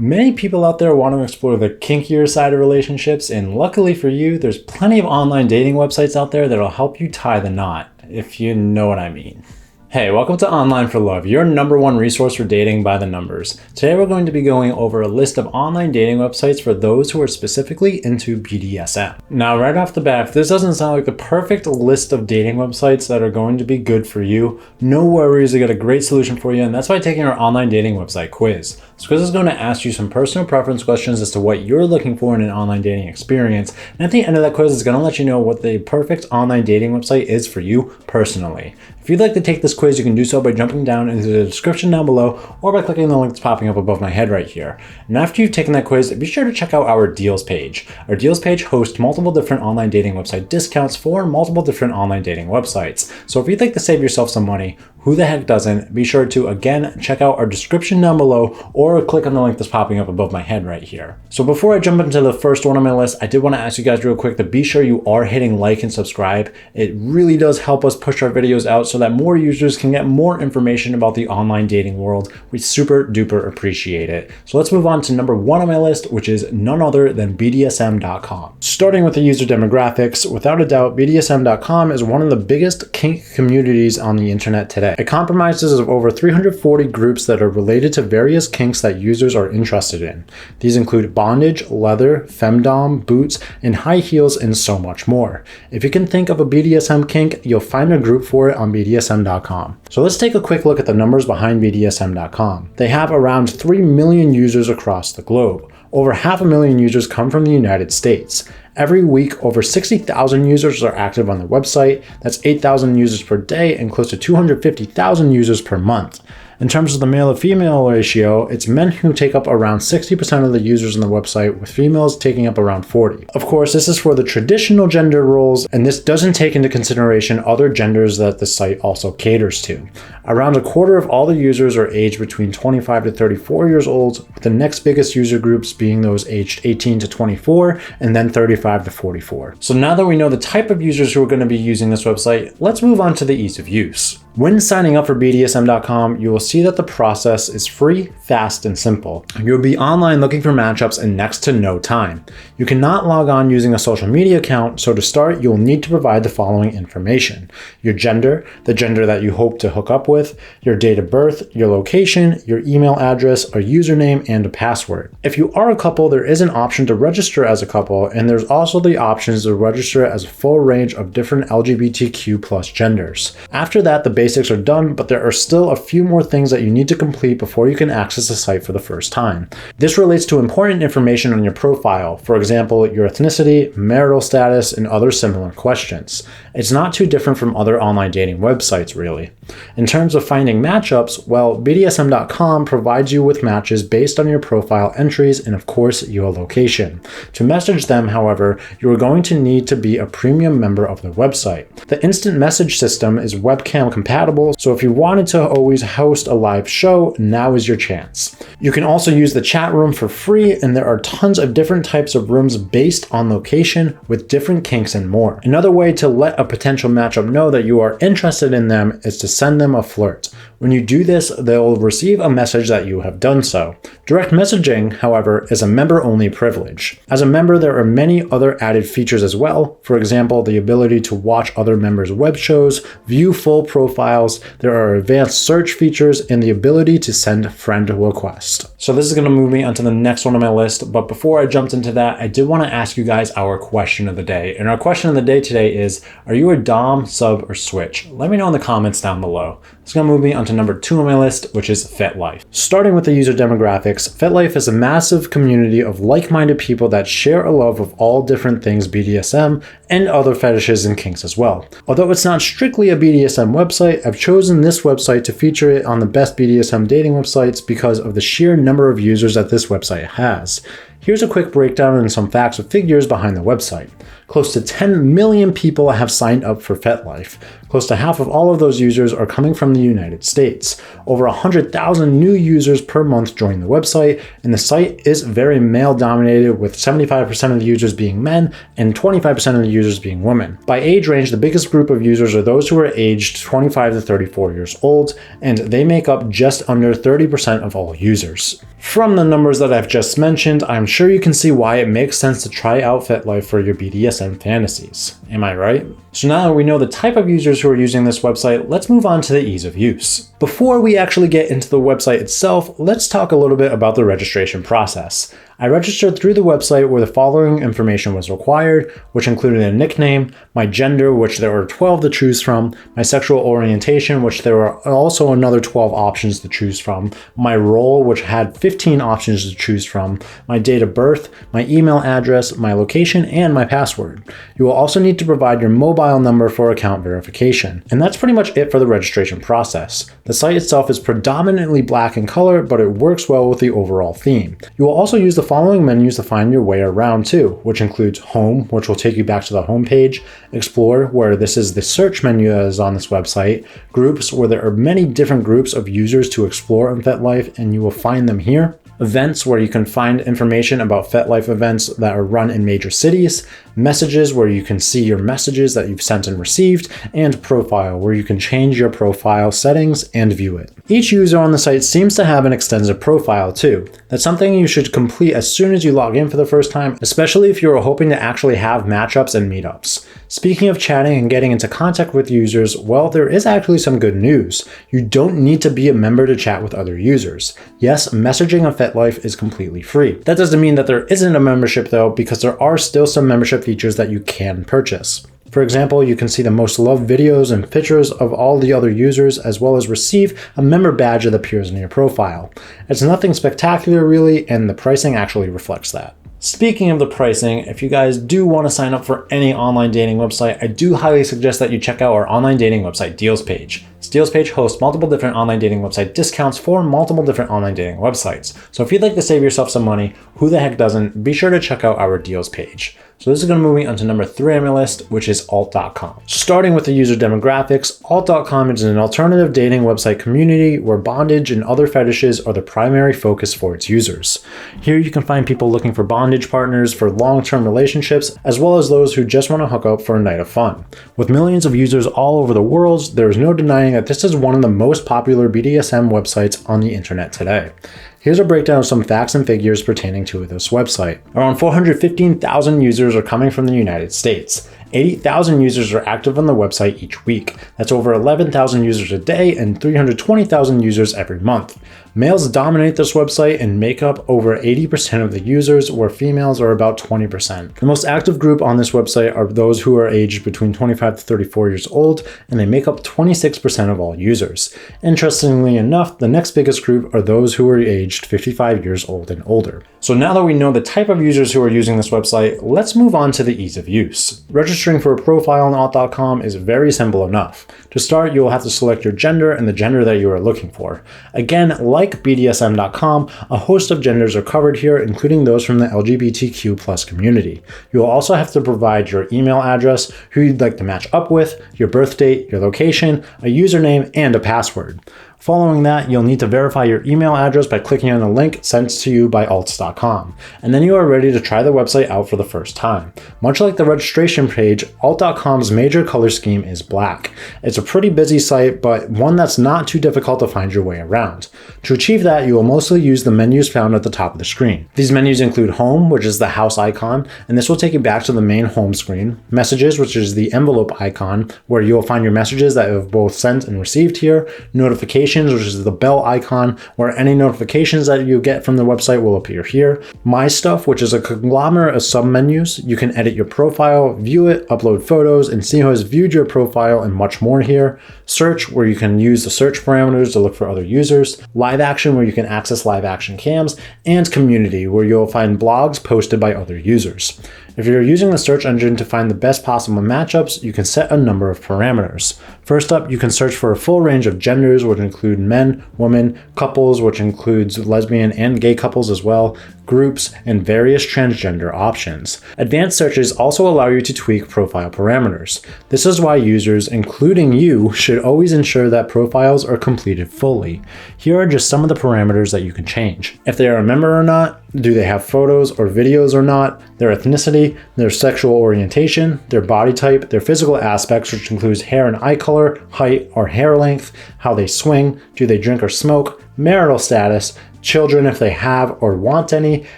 Many people out there want to explore the kinkier side of relationships, and luckily for you, there's plenty of online dating websites out there that'll help you tie the knot, if you know what I mean. Hey, welcome to Online for Love, your #1 resource for dating by the numbers. Today we're going to be going over a list of online dating websites for those who are specifically into BDSM. Now, right off the bat, if this doesn't sound like the perfect list of dating websites that are going to be good for you, no worries, I got a great solution for you, and that's by taking our online dating website quiz. This quiz is going to ask you some personal preference questions as to what you're looking for in an online dating experience, and at the end of that quiz, it's going to let you know what the perfect online dating website is for you personally. If you'd like to take this quiz, you can do so by jumping down into the description down below or by clicking the link that's popping up above my head right here. And after you've taken that quiz, be sure to check out our deals page. Our deals page hosts multiple different online dating website discounts for multiple different online dating websites. So if you'd like to save yourself some money, who the heck doesn't? Be sure to, again, check out our description down below or click on the link that's popping up above my head right here. So before I jump into the first one on my list, I did want to ask you guys real quick to be sure you are hitting like and subscribe. It really does help us push our videos out so that more users can get more information about the online dating world. We super duper appreciate it. So let's move on to #1 on my list, which is none other than BDSM.com. Starting with the user demographics, without a doubt, BDSM.com is one of the biggest kink communities on the internet today. It comprises of over 340 groups that are related to various kinks that users are interested in. These include bondage, leather, femdom, boots, and high heels, and so much more. If you can think of a BDSM kink, you'll find a group for it on BDSM.com. So let's take a quick look at the numbers behind BDSM.com. They have around 3 million users across the globe. Over 500,000 users come from the United States. Every week, over 60,000 users are active on the website. That's 8,000 users per day and close to 250,000 users per month. In terms of the male to female ratio, it's men who take up around 60% of the users on the website, with females taking up around 40%. Of course, this is for the traditional gender roles, and this doesn't take into consideration other genders that the site also caters to. Around a quarter of all the users are aged between 25 to 34 years old, with the next biggest user groups being those aged 18 to 24, and then 35 to 44. So now that we know the type of users who are going to be using this website, let's move on to the ease of use. When signing up for BDSM.com, you will see that the process is free, fast, and simple. You'll be online looking for matchups in next to no time. You cannot log on using a social media account, so to start, you'll need to provide the following information: your gender, the gender that you hope to hook up with, your date of birth, your location, your email address, a username, and a password. If you are a couple, there is an option to register as a couple, and there's also the options to register as a full range of different LGBTQ+ genders. After that, the basics are done, but there are still a few more things that you need to complete before you can access the site for the first time. This relates to important information on your profile, for example, your ethnicity, marital status, and other similar questions. It's not too different from other online dating websites, really. In terms of finding matchups, well, BDSM.com provides you with matches based on your profile entries and, of course, your location. To message them, however, you are going to need to be a premium member of the website. The instant message system is webcam compatible, so if you wanted to always host a live show, now is your chance. You can also use the chat room for free, and there are tons of different types of rooms based on location with different kinks and more. Another way to let a potential matchup know that you are interested in them is to send them a flirt. When you do this, they'll receive a message that you have done so. Direct messaging, however, is a member-only privilege. As a member, there are many other added features as well. For example, the ability to watch other members' web shows, view full profiles, there are advanced search features, and the ability to send friend requests. So this is going to move me onto the next one on my list, but before I jumped into that, I did want to ask you guys our question of the day. And our question of the day today is, are you a dom, sub, or switch? Let me know in the comments down below. It's going to move me onto #2 on my list, which is Fitlife. Starting with the user demographics, Fitlife is a massive community of like-minded people that share a love of all different things BDSM and other fetishes and kinks as well. Although it's not strictly a BDSM website, I've chosen this website to feature it on the best BDSM dating websites because of the sheer number of users that this website has. Here's a quick breakdown and some facts and figures behind the website. Close to 10 million people have signed up for Fitlife. Close to half of all of those users are coming from the United States. Over 100,000 new users per month join the website, and the site is very male-dominated, with 75% of the users being men and 25% of the users being women. By age range, the biggest group of users are those who are aged 25 to 34 years old, and they make up just under 30% of all users. From the numbers that I've just mentioned, I'm sure you can see why it makes sense to try out Fitlife for your BDSM fantasies. Am I right? So now that we know the type of users who are using this website, let's move on to the ease of use. Before we actually get into the website itself, let's talk a little bit about the registration process. I registered through the website where the following information was required, which included a nickname, my gender, which there were 12 to choose from, my sexual orientation, which there were also another 12 options to choose from, my role, which had 15 options to choose from, my date of birth, my email address, my location, and my password. You will also need to provide your mobile number for account verification. And that's pretty much it for the registration process. The site itself is predominantly black in color, but it works well with the overall theme. You will also use the following menus to find your way around too, which includes Home, which will take you back to the home page, Explore, where this is the search menu that is on this website, Groups, where there are many different groups of users to explore in Fitlife, and you will find them here, Events, where you can find information about Fitlife events that are run in major cities, Messages, where you can see your messages that you've sent and received, and Profile, where you can change your profile settings and view it. Each user on the site seems to have an extensive profile too. That's something you should complete as soon as you log in for the first time, especially if you're hoping to actually have matchups and meetups. Speaking of chatting and getting into contact with users, well, there is actually some good news. You don't need to be a member to chat with other users. Yes, messaging on Fitlife is completely free. That doesn't mean that there isn't a membership though, because there are still some membership features that you can purchase. For example, you can see the most loved videos and pictures of all the other users, as well as receive a member badge that appears in your profile. It's nothing spectacular really, and the pricing actually reflects that. Speaking of the pricing, if you guys do want to sign up for any online dating website, I do highly suggest that you check out our online dating website deals page. This deals page hosts multiple different online dating website discounts for multiple different online dating websites. So if you'd like to save yourself some money, who the heck doesn't, be sure to check out our deals page. So this is going to move me onto number 3 on my list, which is alt.com. Starting with the user demographics, alt.com is an alternative dating website community where bondage and other fetishes are the primary focus for its users. Here you can find people looking for bondage partners for long-term relationships, as well as those who just want to hook up for a night of fun. With millions of users all over the world, there is no denying that this is one of the most popular BDSM websites on the internet today. Here's a breakdown of some facts and figures pertaining to this website. Around 415,000 users are coming from the United States. 80,000 users are active on the website each week. That's over 11,000 users a day and 320,000 users every month. Males dominate this website and make up over 80% of the users, where females are about 20%. The most active group on this website are those who are aged between 25 to 34 years old, and they make up 26% of all users. Interestingly enough, the next biggest group are those who are aged 55 years old and older. So now that we know the type of users who are using this website, let's move on to the ease of use. Registering for a profile on alt.com is very simple enough. To start, you will have to select your gender and the gender that you are looking for. Again, like BDSM.com, a host of genders are covered here, including those from the LGBTQ+ community. You will also have to provide your email address, who you'd like to match up with, your birth date, your location, a username, and a password. Following that, you'll need to verify your email address by clicking on a link sent to you by alts.com, and then you are ready to try the website out for the first time. Much like the registration page, alt.com's major color scheme is black. It's a pretty busy site, but one that's not too difficult to find your way around. To achieve that, you will mostly use the menus found at the top of the screen. These menus include Home, which is the house icon, and this will take you back to the main home screen, Messages, which is the envelope icon, where you will find your messages that you have both sent and received here, Notifications, which is the bell icon, where any notifications that you get from the website will appear here. My Stuff, which is a conglomerate of submenus. You can edit your profile, view it, upload photos, and see who has viewed your profile, and much more here. Search, where you can use the search parameters to look for other users. Live Action, where you can access live action cams. And Community, where you'll find blogs posted by other users. If you're using the search engine to find the best possible matchups, you can set a number of parameters. First up, you can search for a full range of genders, which include men, women, couples, which includes lesbian and gay couples as well, groups, and various transgender options. Advanced searches also allow you to tweak profile parameters. This is why users, including you, should always ensure that profiles are completed fully. Here are just some of the parameters that you can change. If they are a member or not, do they have photos or videos or not, their ethnicity, their sexual orientation, their body type, their physical aspects, which includes hair and eye color, height or hair length, how they swing, do they drink or smoke, marital status, children if they have or want any,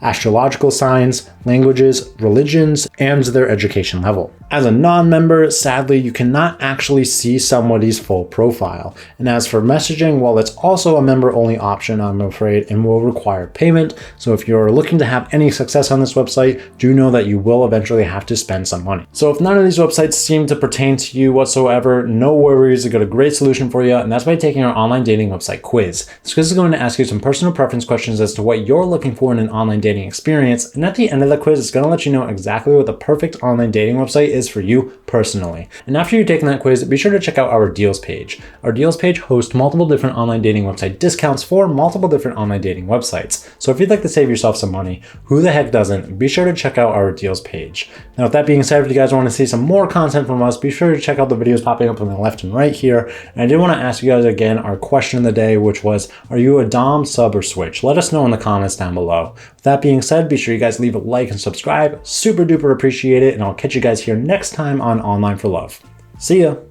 astrological signs, languages, religions, and their education level. As a non-member, sadly, you cannot actually see somebody's full profile. And as for messaging, well, it's also a member-only option, I'm afraid, and will require payment. So if you're looking to have any success on this website, do know that you will eventually have to spend some money. So if none of these websites seem to pertain to you whatsoever, no worries, I've got a great solution for you, and that's by taking our online dating website quiz. This quiz is going to ask you some personal preference questions as to what you're looking for in an online dating experience, and at the end of the quiz, it's going to let you know exactly what the perfect online dating website is for you personally. And after you've taken that quiz, be sure to check out our deals page. Our deals page hosts multiple different online dating website discounts for multiple different online dating websites. So if you'd like to save yourself some money, who the heck doesn't? Be sure to check out our deals page. Now with that being said, if you guys want to see some more content from us, be sure to check out the videos popping up on the left and right here. And I did want to ask you guys again our question of the day, which was, are you a dom, sub, or switch? Let us know in the comments down below. With that being said, be sure you guys leave a like and subscribe. Super duper appreciate it, and I'll catch you guys here next time on Online for Love. See ya!